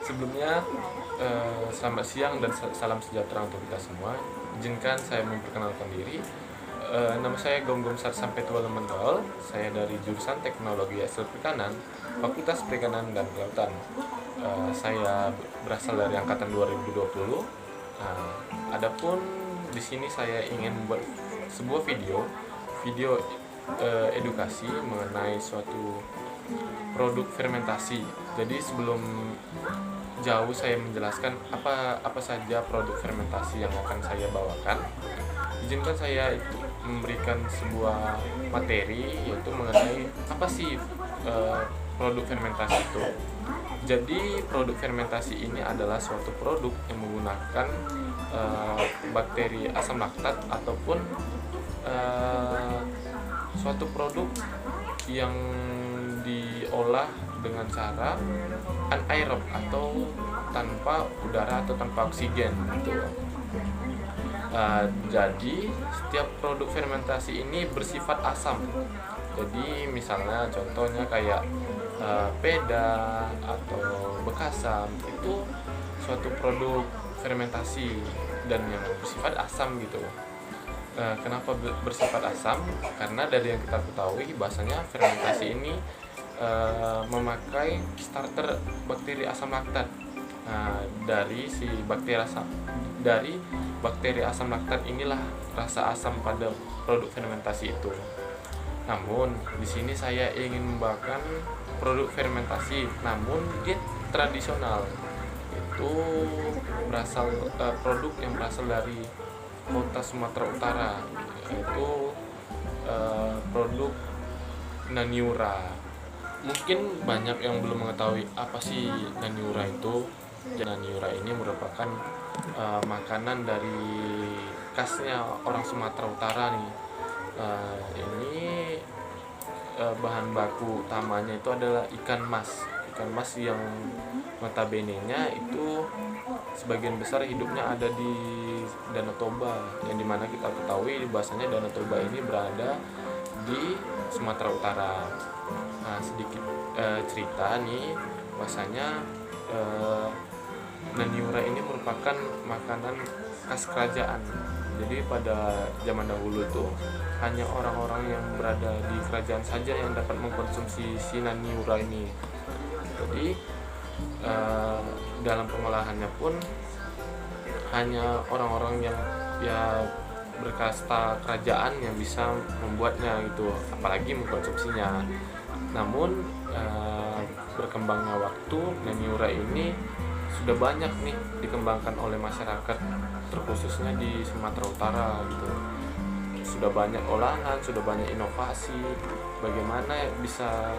Sebelumnya, selamat siang dan salam sejahtera untuk kita semua. Izinkan saya memperkenalkan diri. Nama saya Gonggong Sampetua Lemenggal. Saya dari jurusan Teknologi Hasil Perikanan, Fakultas Perikanan dan Kelautan. Saya berasal dari angkatan 2020. Adapun di sini saya ingin membuat sebuah video edukasi mengenai suatu produk fermentasi. Jadi sebelum jauh saya menjelaskan apa saja produk fermentasi yang akan saya bawakan, izinkan saya itu memberikan sebuah materi, yaitu mengenai apa sih produk fermentasi itu. Jadi produk fermentasi ini adalah suatu produk yang menggunakan bakteri asam laktat ataupun suatu produk yang diolah dengan cara anaerob atau tanpa udara atau tanpa oksigen gitu. Jadi setiap produk fermentasi ini bersifat asam. Jadi misalnya contohnya kayak peda atau bekasam, itu suatu produk fermentasi dan yang bersifat asam gitu. Kenapa bersifat asam? Karena dari yang kita ketahui bahasanya fermentasi ini memakai starter bakteri asam laktat. Dari bakteri asam laktat inilah rasa asam pada produk fermentasi itu. Namun di sini saya ingin membawakan produk fermentasi, namun dia tradisional. Itu produk yang berasal dari kota Sumatera Utara, yaitu produk Naniura. Mungkin banyak yang belum mengetahui apa sih Naniura itu. Naniura ini merupakan makanan dari khasnya orang Sumatera Utara nih. Ini bahan baku utamanya itu adalah ikan mas yang notabene-nya itu sebagian besar hidupnya ada di Danau Toba, yang dimana kita ketahui bahasanya Danau Toba ini berada di Sumatera Utara. Sedikit cerita nih, bahasanya Naniura ini merupakan makanan khas kerajaan. Jadi pada zaman dahulu tuh hanya orang-orang yang berada di kerajaan saja yang dapat mengkonsumsi si Naniura ini. Jadi dalam pengolahannya pun hanya orang-orang yang berkasta kerajaan yang bisa membuatnya gitu, apalagi mengkonsumsinya. Namun berkembangnya waktu, Naniura ini sudah banyak nih dikembangkan oleh masyarakat, terkhususnya di Sumatera Utara gitu. Sudah banyak olahan, sudah banyak inovasi bagaimana bisa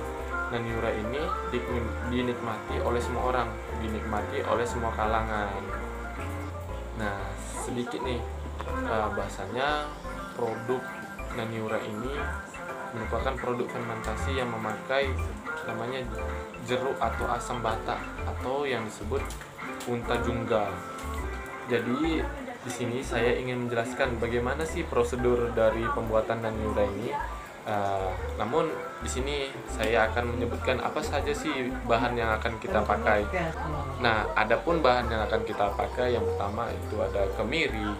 Naniura ini dinikmati oleh semua orang, dinikmati oleh semua kalangan. Nah, sedikit nih bahasanya produk Naniura ini merupakan produk fermentasi yang memakai namanya jeruk atau asam bata atau yang disebut unta junggal. Jadi di sini saya ingin menjelaskan bagaimana sih prosedur dari pembuatan Naniura ini. Namun di sini saya akan menyebutkan apa saja sih bahan yang akan kita pakai. Nah, adapun bahan yang akan kita pakai, yang pertama itu ada kemiri,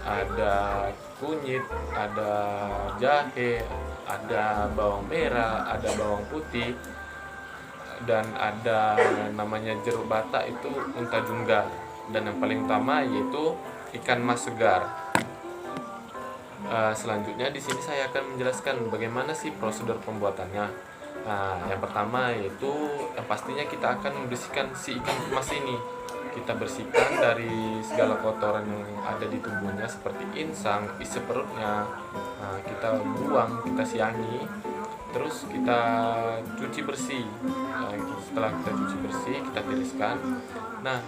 ada kunyit, ada jahe, ada bawang merah, ada bawang putih, dan ada namanya jeruk bata itu unta junggal, dan yang paling utama yaitu ikan mas segar. Selanjutnya di sini saya akan menjelaskan bagaimana sih prosedur pembuatannya. Yang pertama yaitu yang pastinya kita akan membersihkan si ikan mas ini. Kita bersihkan dari segala kotoran yang ada di tubuhnya seperti insang, isi perutnya. Kita buang, kita siangi, terus kita cuci bersih. Setelah kita cuci bersih, kita tiriskan. Nah,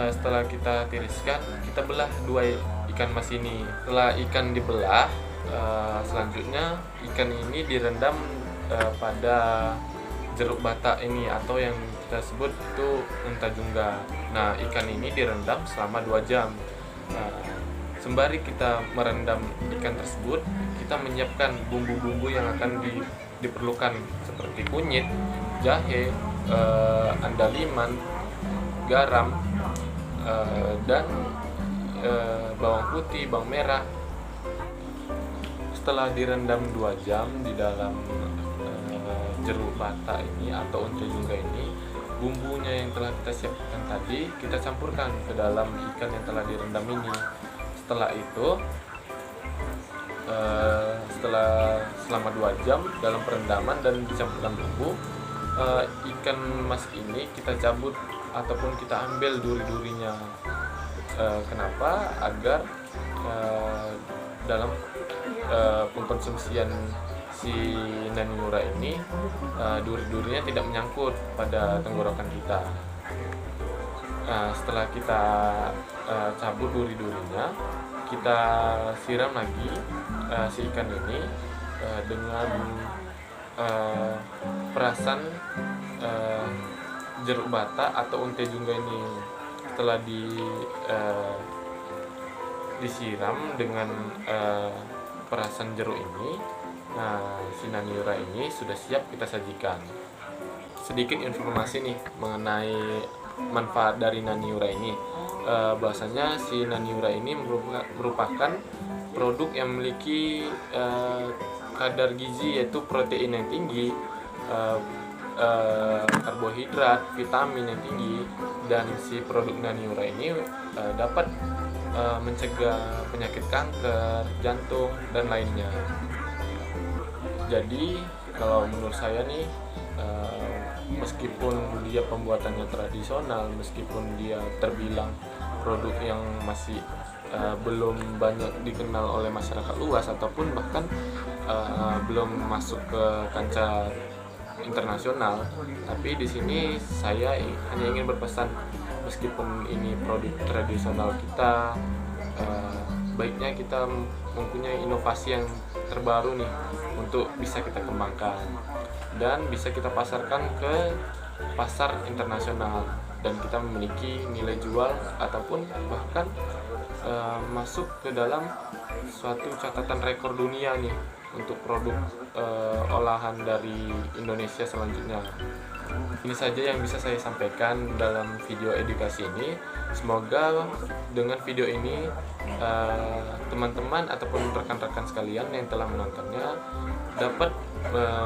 setelah kita tiriskan, kita belah dua ikan mas ini. Setelah ikan dibelah, selanjutnya ikan ini direndam pada jeruk bata ini atau yang kita sebut itu unta junggal. Nah, ikan ini direndam selama 2 jam. Sembari kita merendam ikan tersebut, kita menyiapkan bumbu-bumbu yang akan diperlukan seperti kunyit, jahe, andaliman, garam, dan bawang putih, bawang merah. Setelah direndam 2 jam di dalam jeruk bata ini atau unta jungga ini, bumbunya yang telah kita siapkan tadi kita campurkan ke dalam ikan yang telah direndam ini. Setelah itu selama 2 jam dalam perendaman dan dicampurkan bumbu, ikan mas ini kita cabut ataupun kita ambil duri-durinya. Kenapa? Agar dalam pengkonsumsian si naniura ini duri-durinya tidak menyangkut pada tenggorokan kita. Setelah kita cabut duri-durinya, kita siram lagi si ikan ini dengan perasan jeruk bata atau unta jungga ini. Setelah disiram dengan perasan jeruk ini, nah si naniura ini sudah siap kita sajikan. Sedikit informasi nih mengenai manfaat dari naniura ini. Bahwasanya si naniura ini merupakan produk yang memiliki kadar gizi, yaitu protein yang tinggi, karbohidrat, vitamin yang tinggi, dan si produk naniura ini dapat mencegah penyakit kanker, jantung, dan lainnya. Jadi kalau menurut saya nih, meskipun dia pembuatannya tradisional, meskipun dia terbilang produk yang masih belum banyak dikenal oleh masyarakat luas ataupun bahkan belum masuk ke kancah internasional, tapi di sini saya hanya ingin berpesan, meskipun ini produk tradisional kita, baiknya kita mempunyai inovasi yang terbaru nih untuk bisa kita kembangkan dan bisa kita pasarkan ke pasar internasional, dan kita memiliki nilai jual ataupun bahkan masuk ke dalam suatu catatan rekor dunia nih untuk produk olahan dari Indonesia selanjutnya. Ini saja yang bisa saya sampaikan dalam video edukasi ini. Semoga dengan video ini teman-teman ataupun rekan-rekan sekalian yang telah menontonnya dapat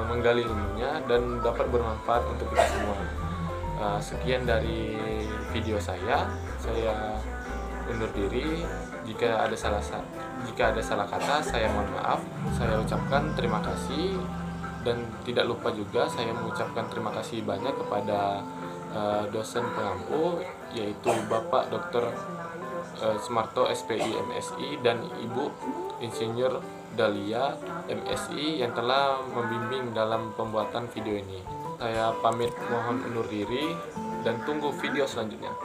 menggali ilmunya dan dapat bermanfaat untuk kita semua. Sekian dari video saya undur diri. Jika ada salah kata, saya mohon maaf. Saya ucapkan terima kasih, dan tidak lupa juga saya mengucapkan terima kasih banyak kepada dosen pengampu, yaitu Bapak Dr. Sumarto SPI MSI dan Ibu Insinyur Dahlia MSI yang telah membimbing dalam pembuatan video ini. Saya pamit mohon undur diri dan tunggu video selanjutnya.